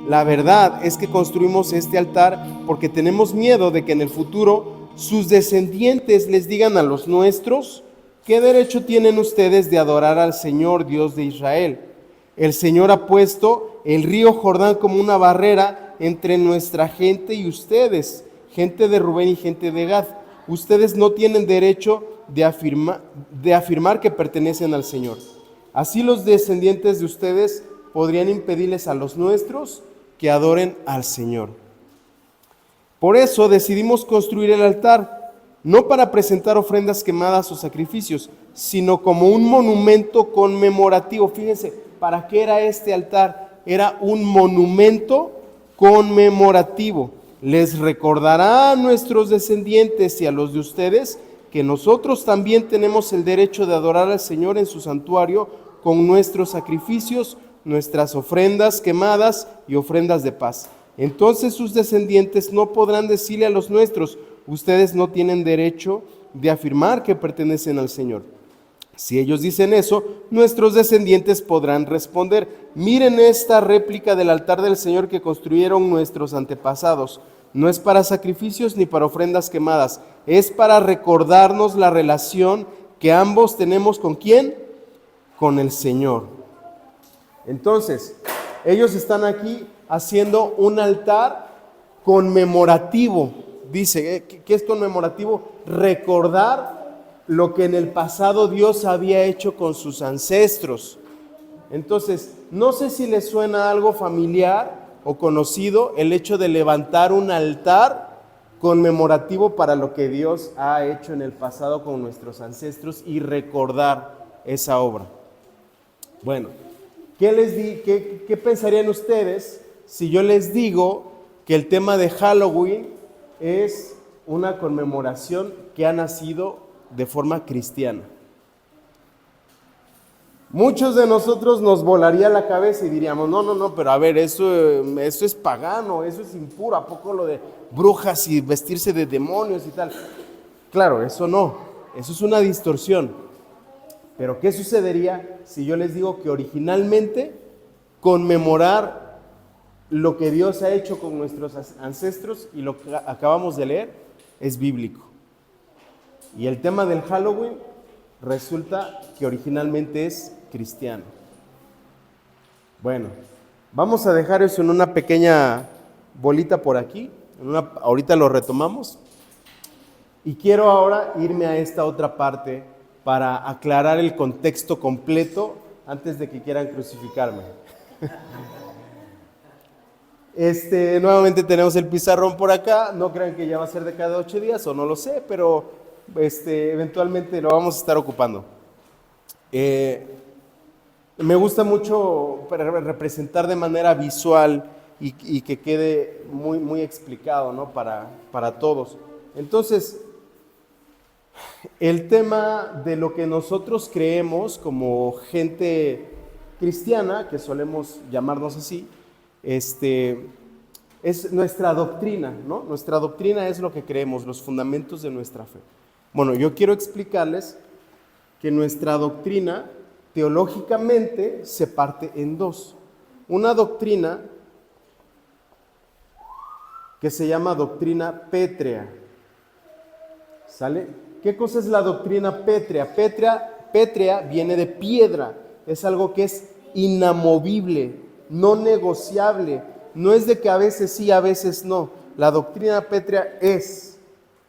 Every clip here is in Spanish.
La verdad es que construimos este altar porque tenemos miedo de que en el futuro sus descendientes les digan a los nuestros: ¿qué derecho tienen ustedes de adorar al Señor Dios de Israel? El Señor ha puesto el río Jordán como una barrera entre nuestra gente y ustedes, gente de Rubén y gente de Gad. Ustedes no tienen derecho de afirmar que pertenecen al Señor. Así los descendientes de ustedes podrían impedirles a los nuestros que adoren al Señor. Por eso decidimos construir el altar, no para presentar ofrendas quemadas o sacrificios, sino como un monumento conmemorativo. Fíjense, ¿para qué era este altar? Era un monumento conmemorativo. Les recordará a nuestros descendientes y a los de ustedes que nosotros también tenemos el derecho de adorar al Señor en su santuario con nuestros sacrificios, nuestras ofrendas quemadas y ofrendas de paz. Entonces sus descendientes no podrán decirle a los nuestros: ustedes no tienen derecho de afirmar que pertenecen al Señor. Si ellos dicen eso, nuestros descendientes podrán responder: miren esta réplica del altar del Señor que construyeron nuestros antepasados. No es para sacrificios ni para ofrendas quemadas, es para recordarnos la relación que ambos tenemos. ¿Con quién? Con el Señor. Entonces, ellos están aquí haciendo un altar conmemorativo. Dice, ¿qué es conmemorativo? Recordar lo que en el pasado Dios había hecho con sus ancestros. Entonces, no sé si les suena algo familiar o conocido el hecho de levantar un altar conmemorativo para lo que Dios ha hecho en el pasado con nuestros ancestros y recordar esa obra. Bueno, ¿qué pensarían ustedes si yo les digo que el tema de Halloween es una conmemoración que ha nacido de forma cristiana? Muchos de nosotros nos volaría la cabeza y diríamos: no, pero a ver, eso es pagano, eso es impuro, ¿a poco lo de brujas y vestirse de demonios y tal? Claro, eso no, eso es una distorsión. Pero ¿qué sucedería si yo les digo que originalmente conmemorar lo que Dios ha hecho con nuestros ancestros y lo que acabamos de leer es bíblico? Y el tema del Halloween resulta que originalmente es cristiano. Bueno, vamos a dejar eso en una pequeña bolita por aquí. Ahorita lo retomamos. Y quiero ahora irme a esta otra parte para aclarar el contexto completo antes de que quieran crucificarme. Nuevamente tenemos el pizarrón por acá. No crean que ya va a ser de cada 8 días, o no lo sé, pero eventualmente lo vamos a estar ocupando. Me gusta mucho representar de manera visual y que quede muy, muy explicado, ¿no? para todos. Entonces, el tema de lo que nosotros creemos como gente cristiana, que solemos llamarnos así, es nuestra doctrina, ¿no? Nuestra doctrina es lo que creemos, los fundamentos de nuestra fe. Bueno, yo quiero explicarles que nuestra doctrina teológicamente se parte en dos. Una doctrina que se llama doctrina pétrea. ¿Sale? ¿Qué cosa es la doctrina pétrea? Pétrea viene de piedra, es algo que es inamovible, no negociable, no es de que a veces sí, a veces no. La doctrina pétrea es,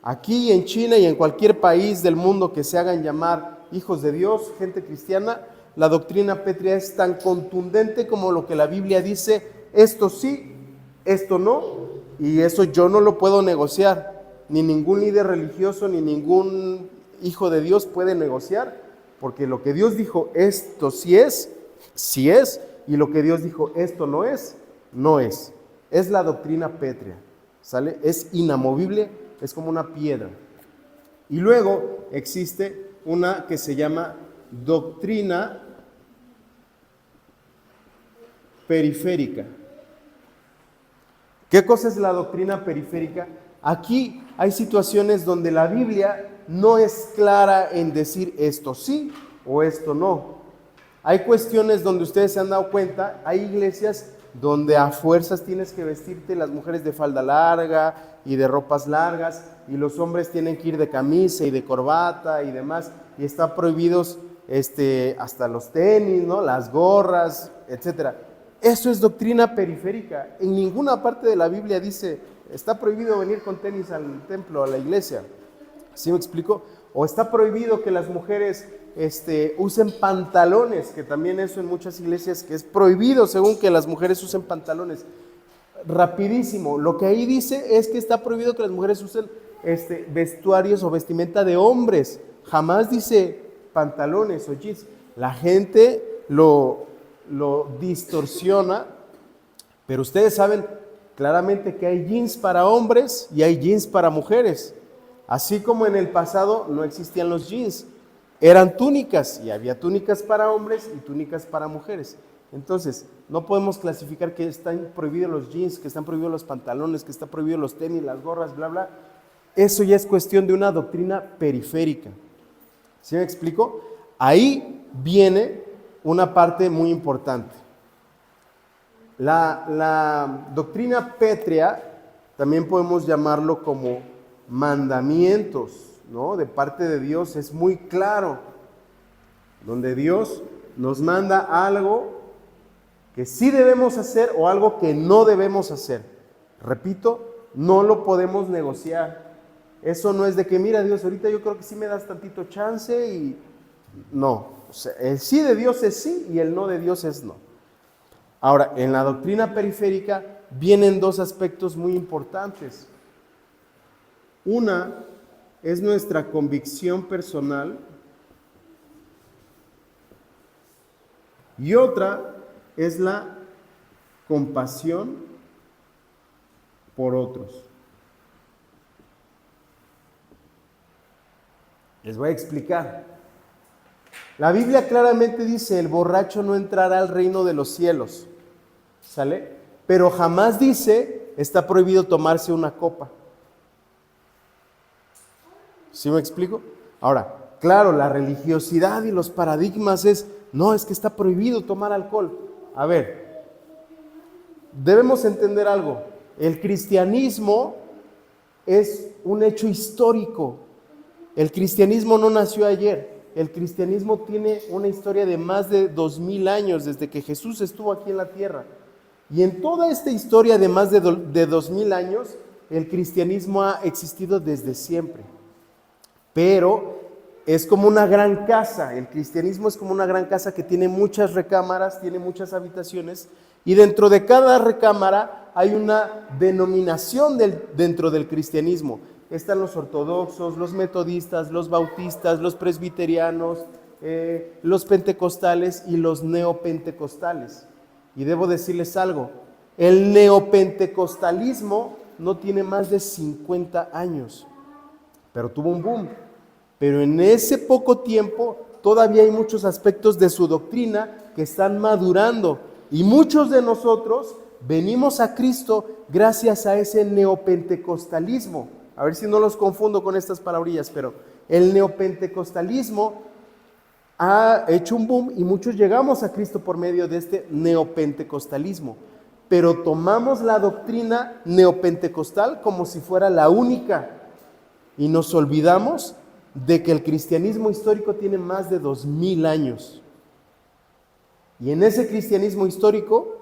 aquí en China y en cualquier país del mundo que se hagan llamar hijos de Dios, gente cristiana, la doctrina pétrea es tan contundente como lo que la Biblia dice: esto sí, esto no, y eso yo no lo puedo negociar. Ni ningún líder religioso, ni ningún hijo de Dios puede negociar, porque lo que Dios dijo, esto sí es, y lo que Dios dijo, esto no es, no es. Es la doctrina pétrea, ¿sale? Es inamovible, es como una piedra. Y luego existe una que se llama doctrina periférica. ¿Qué cosa es la doctrina periférica? Aquí hay situaciones donde la Biblia no es clara en decir esto sí o esto no. Hay cuestiones donde ustedes se han dado cuenta, hay iglesias donde a fuerzas tienes que vestirte, las mujeres de falda larga y de ropas largas, y los hombres tienen que ir de camisa y de corbata y demás, y está prohibidos hasta los tenis, ¿no? Las gorras, etcétera. Eso es doctrina periférica. En ninguna parte de la Biblia dice, está prohibido venir con tenis al templo, a la iglesia. ¿Sí me explico? O está prohibido que las mujeres usen pantalones, que también eso en muchas iglesias, que es prohibido según que las mujeres usen pantalones. Rapidísimo, lo que ahí dice es que está prohibido que las mujeres usen vestuarios o vestimenta de hombres. Jamás dice pantalones o jeans. La gente lo distorsiona, pero ustedes saben claramente que hay jeans para hombres y hay jeans para mujeres. Así como en el pasado no existían los jeans, eran túnicas y había túnicas para hombres y túnicas para mujeres. Entonces, no podemos clasificar que están prohibidos los jeans, que están prohibidos los pantalones, que están prohibidos los tenis, las gorras, bla, bla. Eso ya es cuestión de una doctrina periférica. ¿Sí me explico? Ahí viene una parte muy importante. La doctrina pétrea también podemos llamarlo como mandamientos, ¿no? De parte de Dios es muy claro, donde Dios nos manda algo que sí debemos hacer o algo que no debemos hacer. Repito, no lo podemos negociar. Eso no es de que, mira Dios, ahorita yo creo que sí me das tantito chance y no. O sea, el sí de Dios es sí y el no de Dios es no. Ahora, en la doctrina periférica vienen dos aspectos muy importantes. Una es nuestra convicción personal y otra es la compasión por otros. Les voy a explicar. La Biblia claramente dice, el borracho no entrará al reino de los cielos, ¿sale? Pero jamás dice, está prohibido tomarse una copa. ¿Sí me explico? Ahora, claro, la religiosidad y los paradigmas es que está prohibido tomar alcohol. A ver, debemos entender algo. El cristianismo es un hecho histórico. El cristianismo no nació ayer. El cristianismo tiene una historia de más de 2000 años desde que Jesús estuvo aquí en la tierra. Y en toda esta historia de más de 2000 años, el cristianismo ha existido desde siempre. Pero es como una gran casa, el cristianismo es como una gran casa que tiene muchas recámaras, tiene muchas habitaciones, y dentro de cada recámara hay una denominación dentro del cristianismo. Están los ortodoxos, los metodistas, los bautistas, los presbiterianos, los pentecostales y los neopentecostales. Y debo decirles algo, el neopentecostalismo no tiene más de 50 años, pero tuvo un boom. Pero en ese poco tiempo todavía hay muchos aspectos de su doctrina que están madurando. Y muchos de nosotros venimos a Cristo gracias a ese neopentecostalismo. A ver si no los confundo con estas palabrillas, pero el neopentecostalismo ha hecho un boom y muchos llegamos a Cristo por medio de este neopentecostalismo. Pero tomamos la doctrina neopentecostal como si fuera la única y nos olvidamos de que el cristianismo histórico tiene más de 2000 años. Y en ese cristianismo histórico,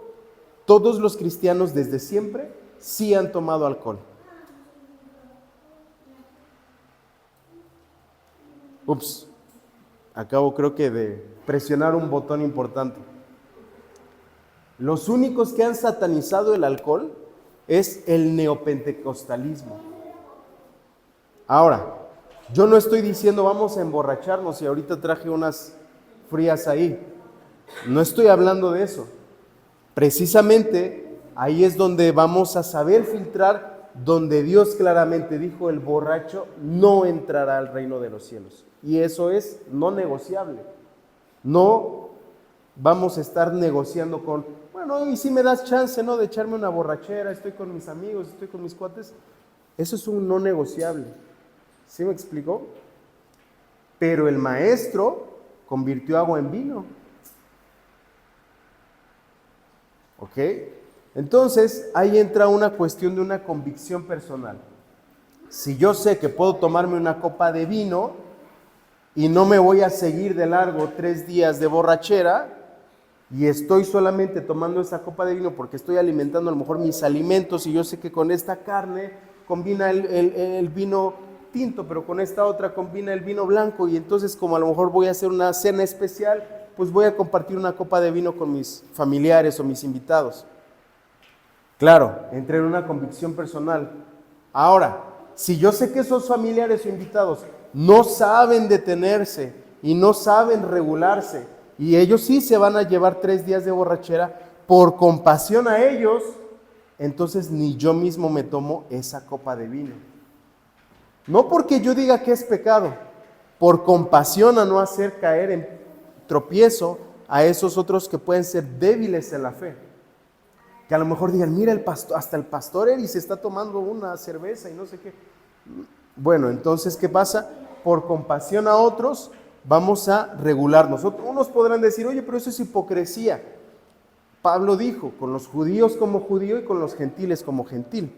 todos los cristianos desde siempre sí han tomado alcohol. Acabo creo que de presionar un botón importante. Los únicos que han satanizado el alcohol es el neopentecostalismo. Ahora, yo no estoy diciendo vamos a emborracharnos y ahorita traje unas frías ahí. No estoy hablando de eso. Precisamente ahí es donde vamos a saber filtrar, donde Dios claramente dijo, el borracho no entrará al reino de los cielos. Y eso es no negociable. No vamos a estar negociando con, bueno, y si me das chance, ¿no? De echarme una borrachera, estoy con mis amigos, estoy con mis cuates. Eso es un no negociable. ¿Sí me explicó? Pero el maestro convirtió agua en vino. ¿Ok? Entonces, ahí entra una cuestión de una convicción personal. Si yo sé que puedo tomarme una copa de vino y no me voy a seguir de largo 3 días de borrachera, y estoy solamente tomando esa copa de vino porque estoy alimentando a lo mejor mis alimentos, y yo sé que con esta carne combina el vino tinto, pero con esta otra combina el vino blanco, y entonces como a lo mejor voy a hacer una cena especial, pues voy a compartir una copa de vino con mis familiares o mis invitados. Claro, entré en una convicción personal. Ahora, si yo sé que esos familiares o invitados no saben detenerse y no saben regularse, y ellos sí se van a llevar 3 días de borrachera, por compasión a ellos, entonces ni yo mismo me tomo esa copa de vino. No porque yo diga que es pecado, por compasión a no hacer caer en tropiezo a esos otros que pueden ser débiles en la fe. Que a lo mejor digan, mira, hasta el pastor Eri se está tomando una cerveza y no sé qué. Bueno, entonces, ¿qué pasa? Por compasión a otros, vamos a regularnos. Unos podrán decir, oye, pero eso es hipocresía. Pablo dijo, con los judíos como judío y con los gentiles como gentil.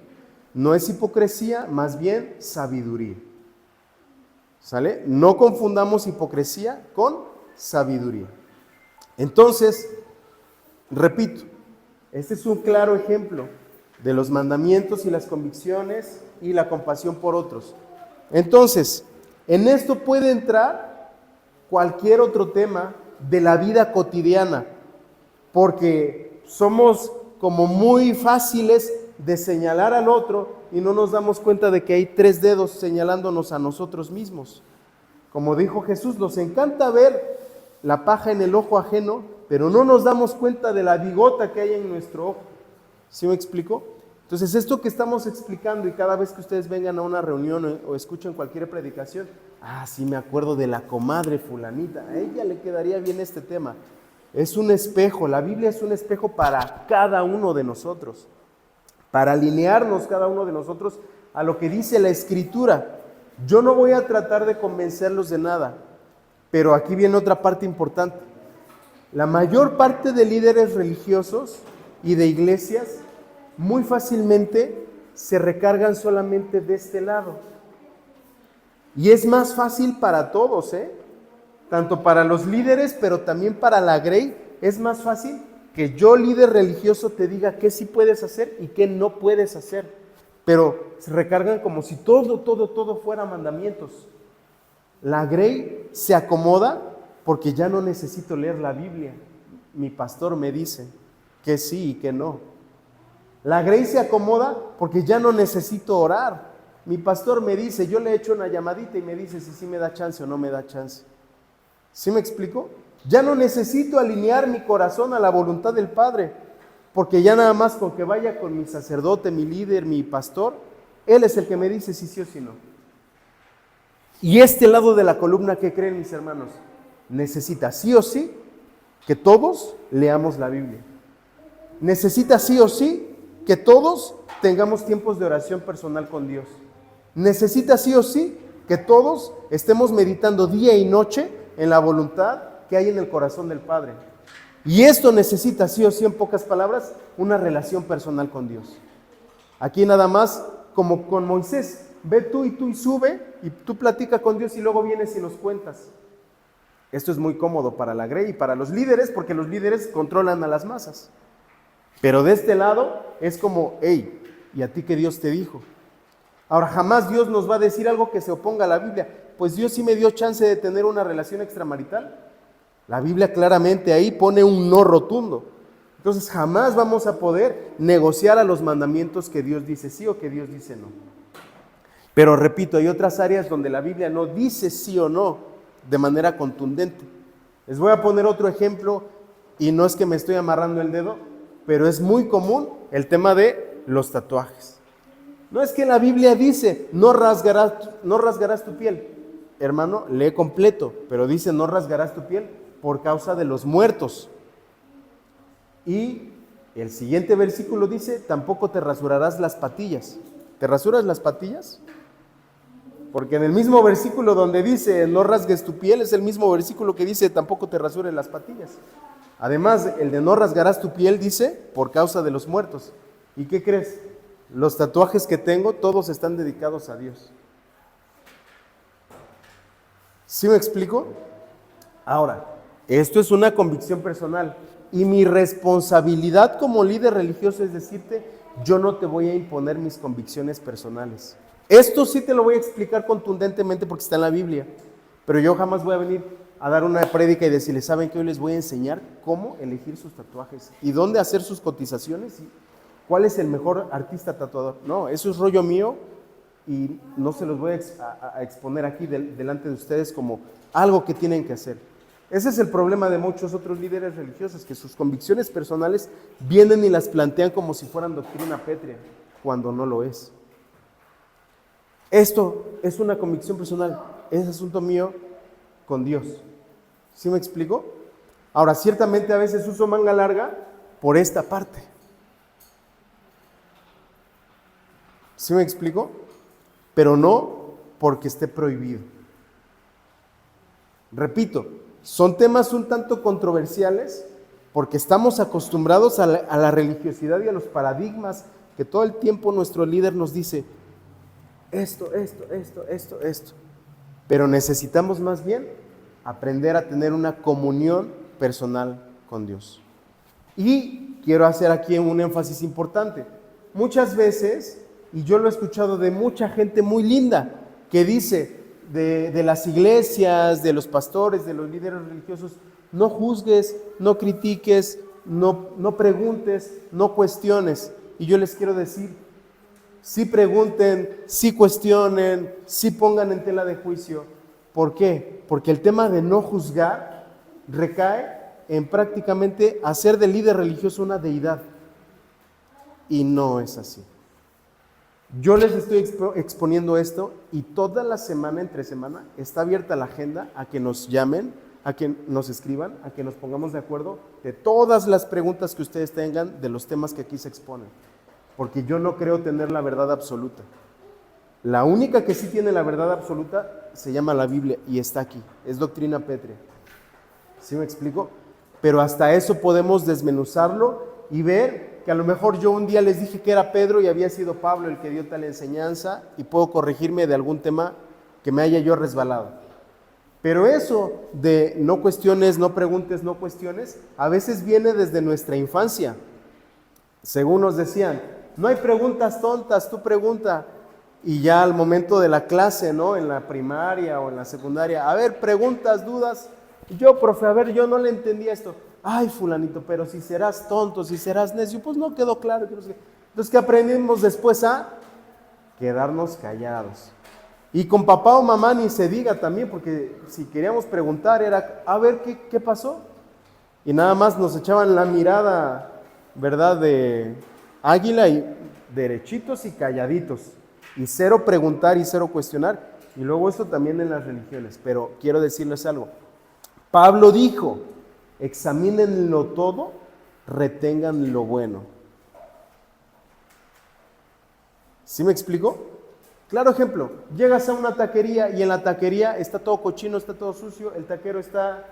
No es hipocresía, más bien sabiduría. ¿Sale? No confundamos hipocresía con sabiduría. Entonces, repito, este es un claro ejemplo de los mandamientos y las convicciones y la compasión por otros. Entonces, en esto puede entrar cualquier otro tema de la vida cotidiana, porque somos como muy fáciles de señalar al otro y no nos damos cuenta de que hay 3 dedos señalándonos a nosotros mismos. Como dijo Jesús, nos encanta ver la paja en el ojo ajeno, pero no nos damos cuenta de la bigota que hay en nuestro ojo. ¿Sí me explico? Entonces, esto que estamos explicando, y cada vez que ustedes vengan a una reunión o escuchen cualquier predicación, sí me acuerdo de la comadre fulanita, a ella le quedaría bien este tema. Es un espejo, la Biblia es un espejo para cada uno de nosotros, para alinearnos cada uno de nosotros a lo que dice la Escritura. Yo no voy a tratar de convencerlos de nada, pero aquí viene otra parte importante. La mayor parte de líderes religiosos y de iglesias muy fácilmente se recargan solamente de este lado. Y es más fácil para todos, tanto para los líderes, pero también para la Grey. Es más fácil que yo, líder religioso, te diga qué sí puedes hacer y qué no puedes hacer. Pero se recargan como si todo fuera mandamientos. La Grey se acomoda porque ya no necesito leer la Biblia. Mi pastor me dice que sí y que no. La Grey se acomoda porque ya no necesito orar. Mi pastor me dice, yo le echo una llamadita y me dice si sí me da chance o no me da chance. ¿Sí me explico? Ya no necesito alinear mi corazón a la voluntad del Padre, porque ya nada más con que vaya con mi sacerdote, mi líder, mi pastor, él es el que me dice si sí o si no. Y este lado de la columna, ¿qué creen mis hermanos? Necesita sí o sí que todos leamos la Biblia. Necesita sí o sí que todos tengamos tiempos de oración personal con Dios. Necesita sí o sí que todos estemos meditando día y noche en la voluntad que hay en el corazón del Padre. Y esto necesita sí o sí, en pocas palabras, una relación personal con Dios. Aquí nada más, como con Moisés, ve tú y sube y tú platica con Dios y luego vienes y nos cuentas. Esto es muy cómodo para la Grey y para los líderes, porque los líderes controlan a las masas. Pero de este lado es como, hey, ¿y a ti qué Dios te dijo? Ahora, jamás Dios nos va a decir algo que se oponga a la Biblia. Pues Dios sí me dio chance de tener una relación extramarital. La Biblia claramente ahí pone un no rotundo. Entonces jamás vamos a poder negociar a los mandamientos que Dios dice sí o que Dios dice no. Pero repito, hay otras áreas donde la Biblia no dice sí o no de manera contundente. Les voy a poner otro ejemplo, y no es que me estoy amarrando el dedo, pero es muy común el tema de los tatuajes. No es que la Biblia dice, no rasgarás tu piel. Hermano, lee completo, pero dice, no rasgarás tu piel por causa de los muertos. Y el siguiente versículo dice, tampoco te rasurarás las patillas. ¿Te rasuras las patillas? Porque en el mismo versículo donde dice, no rasgues tu piel, es el mismo versículo que dice, tampoco te rasures las patillas. Además, el de no rasgarás tu piel, dice, por causa de los muertos. ¿Y qué crees? Los tatuajes que tengo, todos están dedicados a Dios. ¿Sí me explico? Ahora, esto es una convicción personal y mi responsabilidad como líder religioso es decirte, yo no te voy a imponer mis convicciones personales. Esto sí te lo voy a explicar contundentemente porque está en la Biblia, pero yo jamás voy a venir a dar una prédica y decirles, ¿saben qué? Hoy les voy a enseñar cómo elegir sus tatuajes y dónde hacer sus cotizaciones y cuál es el mejor artista tatuador. No, eso es rollo mío y no se los voy a exponer aquí delante de ustedes como algo que tienen que hacer. Ese es el problema de muchos otros líderes religiosos, que sus convicciones personales vienen y las plantean como si fueran doctrina pétrea, cuando no lo es. Esto es una convicción personal, es asunto mío con Dios. ¿Sí me explico? Ahora, ciertamente a veces uso manga larga por esta parte. ¿Sí me explico? Pero no porque esté prohibido. Repito, son temas un tanto controversiales porque estamos acostumbrados a la religiosidad y a los paradigmas que todo el tiempo nuestro líder nos dice, esto. Pero necesitamos más bien aprender a tener una comunión personal con Dios. Y quiero hacer aquí un énfasis importante. Muchas veces, y yo lo he escuchado de mucha gente muy linda, que dice de las iglesias, de los pastores, de los líderes religiosos, no juzgues, no critiques, no preguntes, no cuestiones. Y yo les quiero decir, sí pregunten, sí cuestionen, sí pongan en tela de juicio. ¿Por qué? Porque el tema de no juzgar recae en prácticamente hacer del líder religioso una deidad. Y no es así. Yo les estoy exponiendo esto y toda la semana, entre semana, está abierta la agenda a que nos llamen, a que nos escriban, a que nos pongamos de acuerdo de todas las preguntas que ustedes tengan de los temas que aquí se exponen. Porque yo no creo tener la verdad absoluta. La única que sí tiene la verdad absoluta se llama la Biblia y está aquí, es doctrina pétrea. ¿Sí me explico? Pero hasta eso podemos desmenuzarlo y ver que a lo mejor yo un día les dije que era Pedro y había sido Pablo el que dio tal enseñanza y puedo corregirme de algún tema que me haya yo resbalado. Pero eso de no cuestiones, no preguntes, no cuestiones, a veces viene desde nuestra infancia. Según nos decían, no hay preguntas tontas, tú pregunta. Y ya al momento de la clase, ¿no? En la primaria o en la secundaria, a ver, preguntas, dudas. Yo, profe, a ver, yo no le entendía esto. Ay, fulanito, pero si serás tonto, si serás necio, pues no quedó claro. Entonces, ¿qué aprendimos después? A quedarnos callados. Y con papá o mamá ni se diga también, porque si queríamos preguntar era, a ver, ¿qué pasó? Y nada más nos echaban la mirada, ¿verdad? De águila y derechitos y calladitos. Y cero preguntar y cero cuestionar. Y luego esto también en las religiones. Pero quiero decirles algo. Pablo dijo, examínenlo todo, retengan lo bueno. ¿Sí me explico? Claro ejemplo, llegas a una taquería y en la taquería está todo cochino, está todo sucio, el taquero está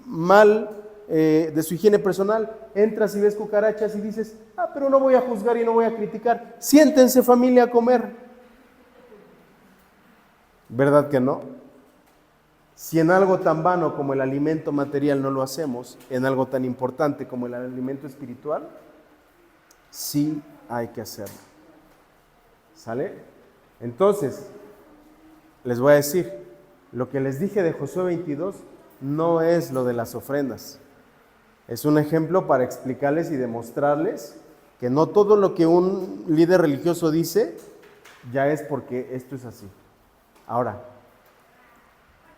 mal de su higiene personal, entras y ves cucarachas y dices, pero no voy a juzgar y no voy a criticar, siéntense familia a comer. ¿Verdad que no? Si en algo tan vano como el alimento material no lo hacemos, en algo tan importante como el alimento espiritual, sí hay que hacerlo. ¿Sale? Entonces, les voy a decir, lo que les dije de Josué 22 no es lo de las ofrendas. Es un ejemplo para explicarles y demostrarles que no todo lo que un líder religioso dice ya es porque esto es así. Ahora,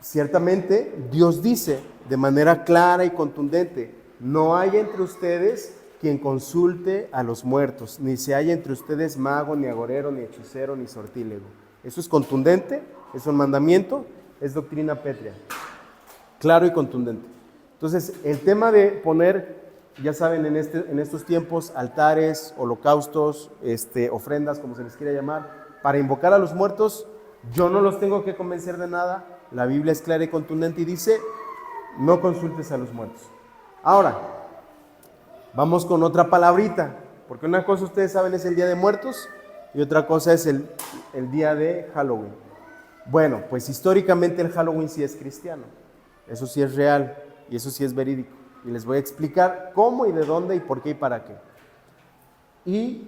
ciertamente Dios dice de manera clara y contundente, no hay entre ustedes quien consulte a los muertos, ni se haya entre ustedes mago, ni agorero, ni hechicero, ni sortílego. Eso es contundente, es un mandamiento, es doctrina pétrea, claro y contundente. Entonces, el tema de poner, ya saben, en estos tiempos, altares, holocaustos, ofrendas, como se les quiera llamar, para invocar a los muertos, yo no los tengo que convencer de nada. La Biblia es clara y contundente y dice, no consultes a los muertos. Ahora, vamos con otra palabrita, porque una cosa ustedes saben es el Día de Muertos y otra cosa es el día de Halloween. Bueno, pues históricamente el Halloween sí es cristiano, eso sí es real y eso sí es verídico. Y les voy a explicar cómo y de dónde y por qué y para qué. Y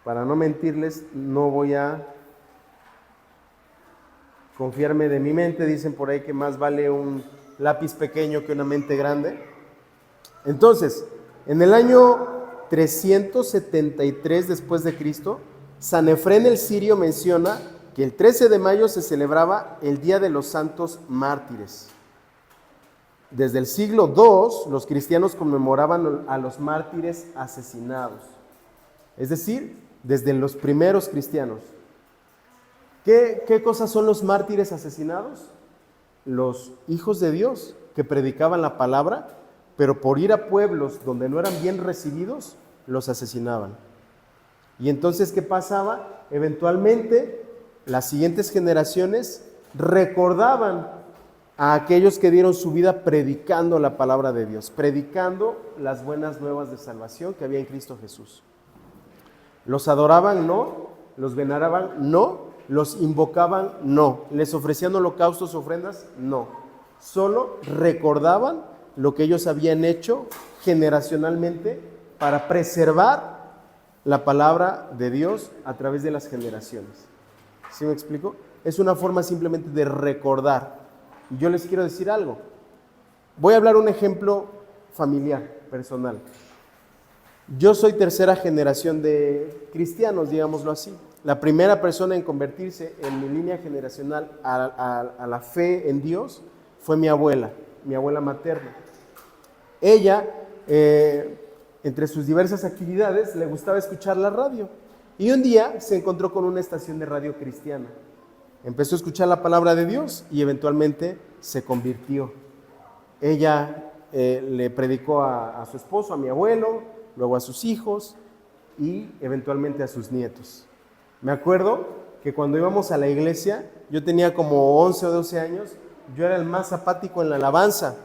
para no mentirles, no voy a confiarme de mi mente. Dicen por ahí que más vale un lápiz pequeño que una mente grande. Entonces, en el año 373 después de Cristo, San Efrén el Sirio menciona que el 13 de mayo se celebraba el Día de los Santos Mártires. Desde el siglo II, los cristianos conmemoraban a los mártires asesinados. Es decir, desde los primeros cristianos. ¿Qué cosas son los mártires asesinados? Los hijos de Dios que predicaban la palabra, pero por ir a pueblos donde no eran bien recibidos, los asesinaban. Y entonces, ¿qué pasaba? Eventualmente, las siguientes generaciones recordaban a aquellos que dieron su vida predicando la palabra de Dios, predicando las buenas nuevas de salvación que había en Cristo Jesús. ¿Los adoraban? No. ¿Los veneraban? No. ¿Los invocaban? No. ¿Les ofrecían holocaustos, ofrendas? No. Solo recordaban lo que ellos habían hecho generacionalmente para preservar la palabra de Dios a través de las generaciones. ¿Sí me explico? Es una forma simplemente de recordar. Y yo les quiero decir algo. Voy a hablar un ejemplo familiar, personal. Yo soy tercera generación de cristianos, digámoslo así. La primera persona en convertirse en mi línea generacional a la fe en Dios fue mi abuela materna. Ella, entre sus diversas actividades, le gustaba escuchar la radio. Y un día se encontró con una estación de radio cristiana. Empezó a escuchar la palabra de Dios y eventualmente se convirtió. Ella le predicó a su esposo, a mi abuelo, luego a sus hijos y eventualmente a sus nietos. Me acuerdo que cuando íbamos a la iglesia, yo tenía como 11 o 12 años, yo era el más apático en la alabanza.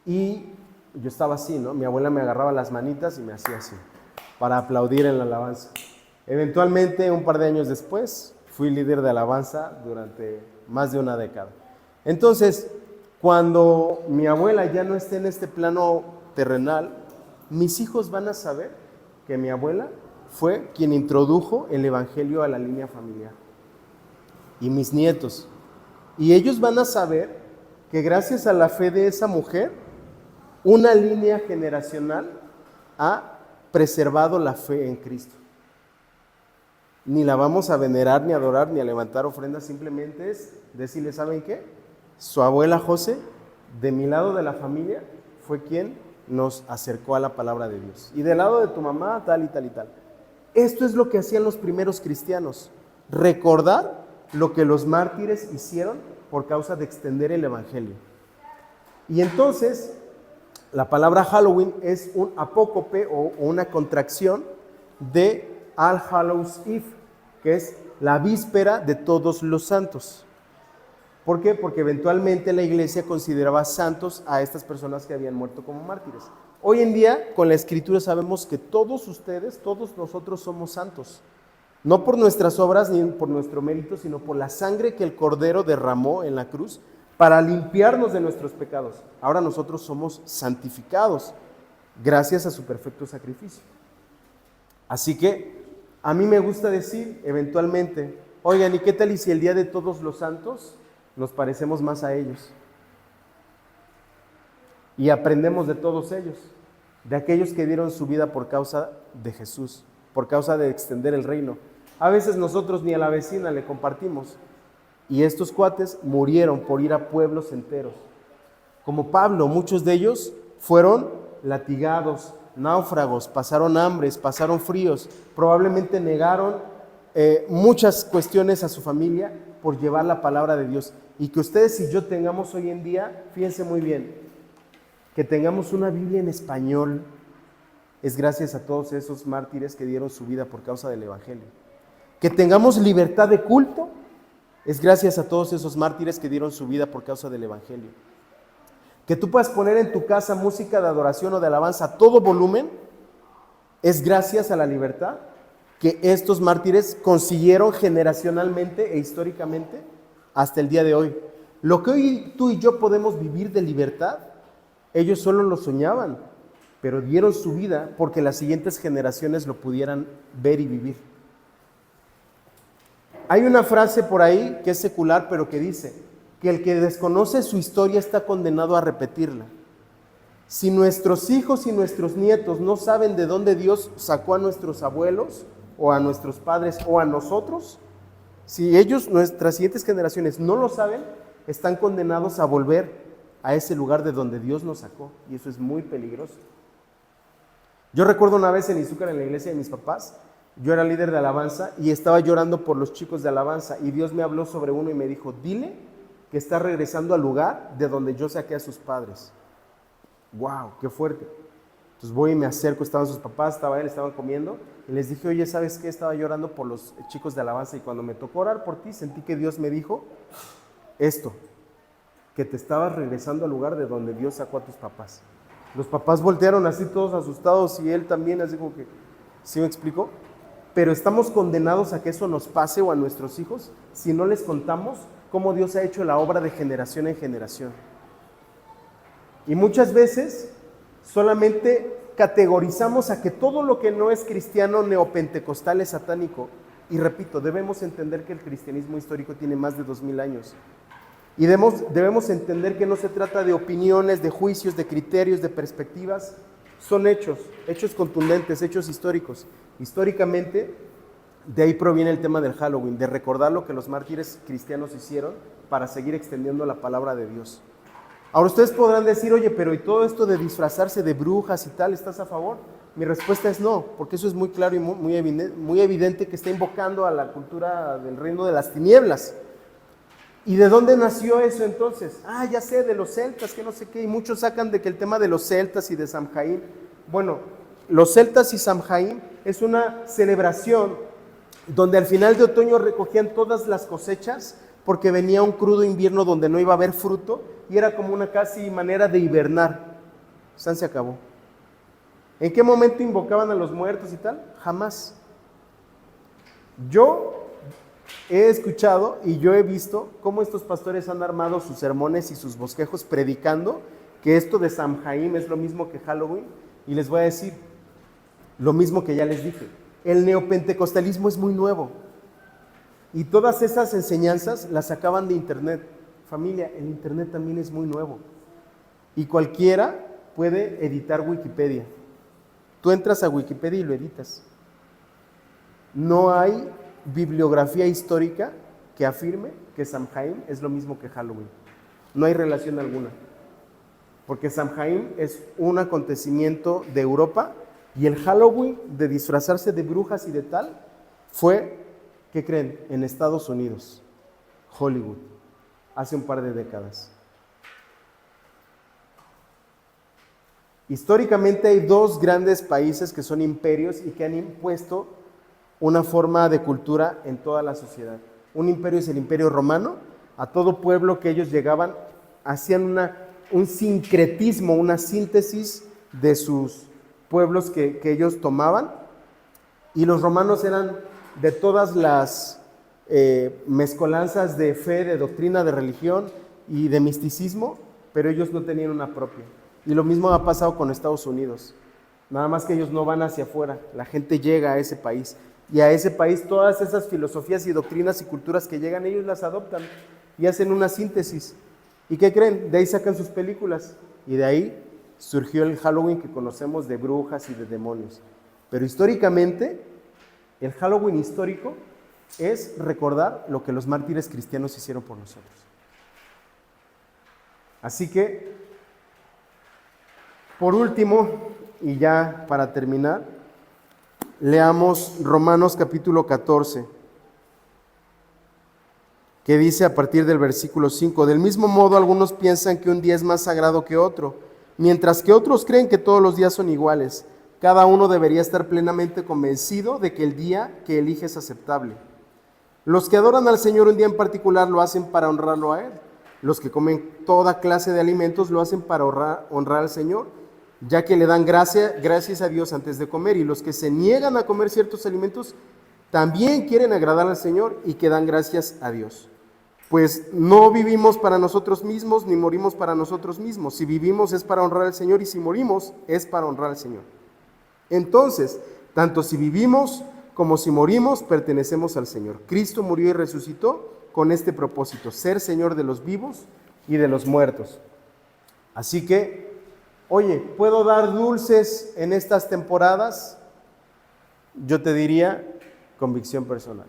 Y yo estaba así, ¿no? Mi abuela me agarraba las manitas y me hacía así, para aplaudir en la alabanza. Eventualmente, un par de años después, fui líder de alabanza durante más de una década. Entonces, cuando mi abuela ya no esté en este plano terrenal, mis hijos van a saber que mi abuela fue quien introdujo el evangelio a la línea familiar. Y mis nietos. Y ellos van a saber que gracias a la fe de esa mujer, una línea generacional ha preservado la fe en Cristo. Ni la vamos a venerar, ni a adorar, ni a levantar ofrendas, simplemente es decirle, ¿saben qué? Su abuela José, de mi lado de la familia, fue quien nos acercó a la palabra de Dios. Y del lado de tu mamá, tal y tal y tal. Esto es lo que hacían los primeros cristianos, recordar lo que los mártires hicieron por causa de extender el evangelio. Y entonces, la palabra Halloween es un apócope o una contracción de All Hallows Eve, que es la víspera de todos los santos. ¿Por qué? Porque eventualmente la iglesia consideraba santos a estas personas que habían muerto como mártires. Hoy en día, con la Escritura sabemos que todos ustedes, todos nosotros somos santos. No por nuestras obras ni por nuestro mérito, sino por la sangre que el Cordero derramó en la cruz para limpiarnos de nuestros pecados. Ahora nosotros somos santificados gracias a su perfecto sacrificio. Así que a mí me gusta decir eventualmente, oigan, ¿y qué tal y si el día de todos los santos nos parecemos más a ellos? Y aprendemos de todos ellos, de aquellos que dieron su vida por causa de Jesús, por causa de extender el reino. A veces nosotros ni a la vecina le compartimos. Y estos cuates murieron por ir a pueblos enteros. Como Pablo, muchos de ellos fueron latigados, náufragos, pasaron hambres, pasaron fríos, probablemente negaron muchas cuestiones a su familia por llevar la palabra de Dios. Y que ustedes y yo tengamos hoy en día, fíjense muy bien, que tengamos una Biblia en español, es gracias a todos esos mártires que dieron su vida por causa del evangelio. Que tengamos libertad de culto, es gracias a todos esos mártires que dieron su vida por causa del evangelio. Que tú puedas poner en tu casa música de adoración o de alabanza a todo volumen, es gracias a la libertad que estos mártires consiguieron generacionalmente e históricamente hasta el día de hoy. Lo que hoy tú y yo podemos vivir de libertad, ellos solo lo soñaban, pero dieron su vida porque las siguientes generaciones lo pudieran ver y vivir. Hay una frase por ahí que es secular, pero que dice que el que desconoce su historia está condenado a repetirla. Si nuestros hijos y nuestros nietos no saben de dónde Dios sacó a nuestros abuelos o a nuestros padres o a nosotros, si ellos, nuestras siguientes generaciones, no lo saben, están condenados a volver a ese lugar de donde Dios nos sacó, y eso es muy peligroso. Yo recuerdo una vez en Izúcar, en la iglesia de mis papás, yo era líder de alabanza y estaba llorando por los chicos de alabanza, y Dios me habló sobre uno y me dijo: dile que está regresando al lugar de donde yo saqué a sus padres. ¡Wow! ¡Qué fuerte! Entonces voy y me acerco, estaban sus papás, estaba él, estaban comiendo, y les dije: oye, ¿sabes qué? Estaba llorando por los chicos de alabanza, y cuando me tocó orar por ti, sentí que Dios me dijo esto, que te estabas regresando al lugar de donde Dios sacó a tus papás. Los papás voltearon así todos asustados, y él también, así como que, ¿sí me explico? Pero estamos condenados a que eso nos pase o a nuestros hijos si no les contamos cómo Dios ha hecho la obra de generación en generación. Y muchas veces solamente categorizamos a que todo lo que no es cristiano neopentecostal es satánico. Y repito, debemos entender que el cristianismo histórico tiene más de 2000 años. Y debemos entender que no se trata de opiniones, de juicios, de criterios, de perspectivas. Son hechos contundentes, hechos históricos. Históricamente, de ahí proviene el tema del Halloween, de recordar lo que los mártires cristianos hicieron para seguir extendiendo la palabra de Dios. Ahora ustedes podrán decir: oye, pero ¿y todo esto de disfrazarse de brujas y tal, estás a favor? Mi respuesta es no, porque eso es muy claro y muy evidente que está invocando a la cultura del reino de las tinieblas. ¿Y de dónde nació eso entonces? Ya sé, de los celtas, que no sé qué, y muchos sacan de que el tema de los celtas y de Samhain. Bueno, los celtas y Samhain es una celebración donde al final de otoño recogían todas las cosechas, porque venía un crudo invierno donde no iba a haber fruto, y era como una casi manera de hibernar. Se acabó. ¿En qué momento invocaban a los muertos y tal? Jamás. Yo he escuchado y yo he visto cómo estos pastores han armado sus sermones y sus bosquejos predicando que esto de Samhain es lo mismo que Halloween, y les voy a decir lo mismo que ya les dije. El neopentecostalismo es muy nuevo y todas esas enseñanzas las sacaban de internet. Familia, el internet también es muy nuevo y cualquiera puede editar Wikipedia. Tú entras a Wikipedia y lo editas. No hay bibliografía histórica que afirme que Samhain es lo mismo que Halloween. No hay relación alguna, porque Samhain es un acontecimiento de Europa, y el Halloween de disfrazarse de brujas y de tal fue, ¿qué creen?, en Estados Unidos, Hollywood, hace un par de décadas. Históricamente hay dos grandes países que son imperios y que han impuesto una forma de cultura en toda la sociedad. Un imperio es el Imperio Romano. A todo pueblo que ellos llegaban hacían un sincretismo, una síntesis de sus pueblos que ellos tomaban, y los romanos eran de todas las mezcolanzas de fe, de doctrina, de religión y de misticismo, pero ellos no tenían una propia. Y lo mismo ha pasado con Estados Unidos, nada más que ellos no van hacia afuera, la gente llega a ese país, y a ese país todas esas filosofías y doctrinas y culturas que llegan, ellos las adoptan y hacen una síntesis. ¿Y qué creen? De ahí sacan sus películas, y de ahí surgió el Halloween que conocemos, de brujas y de demonios. Pero históricamente, el Halloween histórico es recordar lo que los mártires cristianos hicieron por nosotros. Así que, por último, y ya para terminar, leamos Romanos capítulo 14, que dice a partir del versículo 5: del mismo modo algunos piensan que un día es más sagrado que otro, mientras que otros creen que todos los días son iguales. Cada uno debería estar plenamente convencido de que el día que elige es aceptable. Los que adoran al Señor un día en particular lo hacen para honrarlo a Él. Los que comen toda clase de alimentos lo hacen para honrar al Señor, ya que le dan gracias a Dios antes de comer. Y los que se niegan a comer ciertos alimentos también quieren agradar al Señor y que dan gracias a Dios. Pues no vivimos para nosotros mismos ni morimos para nosotros mismos. Si vivimos es para honrar al Señor y si morimos es para honrar al Señor. Entonces, tanto si vivimos como si morimos, pertenecemos al Señor. Cristo murió y resucitó con este propósito, ser Señor de los vivos y de los muertos. Así que, oye, ¿puedo dar dulces en estas temporadas? Yo te diría, convicción personal.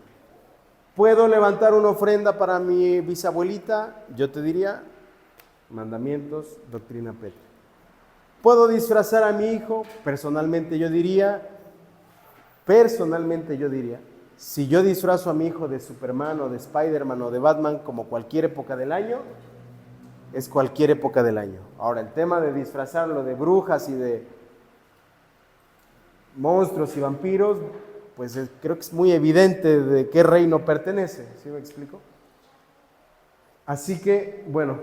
¿Puedo levantar una ofrenda para mi bisabuelita? Yo te diría, mandamientos, doctrina Petra. ¿Puedo disfrazar a mi hijo? Personalmente yo diría, si yo disfrazo a mi hijo de Superman o de Spider-Man o de Batman como cualquier época del año, es cualquier época del año. Ahora, el tema de disfrazarlo de brujas y de monstruos y vampiros, pues creo que es muy evidente de qué reino pertenece, ¿sí me explico? Así que, bueno,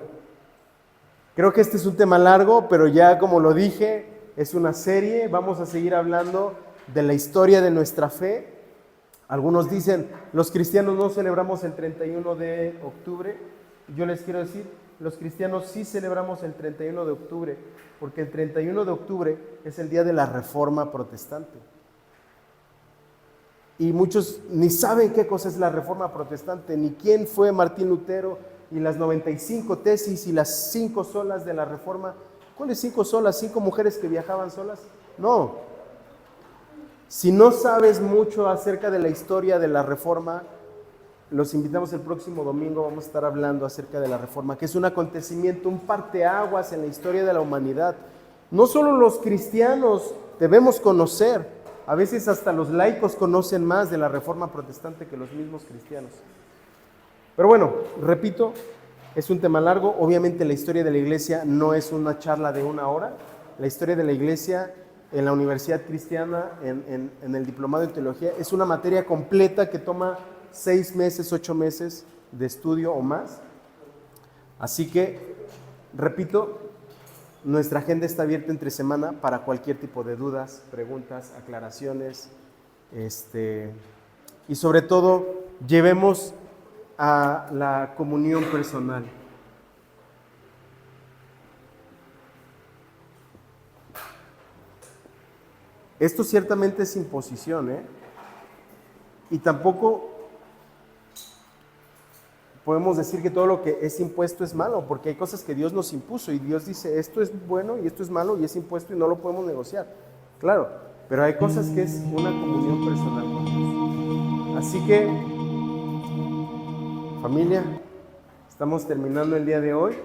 creo que este es un tema largo, pero ya como lo dije, es una serie, vamos a seguir hablando de la historia de nuestra fe. Algunos dicen, los cristianos no celebramos el 31 de octubre. Yo les quiero decir, los cristianos sí celebramos el 31 de octubre, porque el 31 de octubre es el día de la Reforma Protestante. Y muchos ni saben qué cosa es la Reforma Protestante, ni quién fue Martín Lutero, y las 95 tesis y las 5 solas de la Reforma. ¿Cuáles 5 solas? ¿5 mujeres que viajaban solas? No. Si no sabes mucho acerca de la historia de la Reforma, los invitamos el próximo domingo, vamos a estar hablando acerca de la Reforma, que es un acontecimiento, un parteaguas en la historia de la humanidad. No solo los cristianos debemos conocer, a veces hasta los laicos conocen más de la Reforma Protestante que los mismos cristianos. Pero bueno, repito, es un tema largo. Obviamente la historia de la iglesia no es una charla de 1 hora. La historia de la iglesia en la Universidad Cristiana, en el Diplomado en Teología, es una materia completa que toma 6 meses, 8 meses de estudio o más. Así que, repito, nuestra agenda está abierta entre semana para cualquier tipo de dudas, preguntas, aclaraciones, y sobre todo, llevemos a la comunión personal. Esto ciertamente es imposición, y tampoco podemos decir que todo lo que es impuesto es malo, porque hay cosas que Dios nos impuso y Dios dice esto es bueno y esto es malo y es impuesto y no lo podemos negociar. Claro, pero hay cosas que es una comunión personal con Dios. Así que, familia, estamos terminando el día de hoy.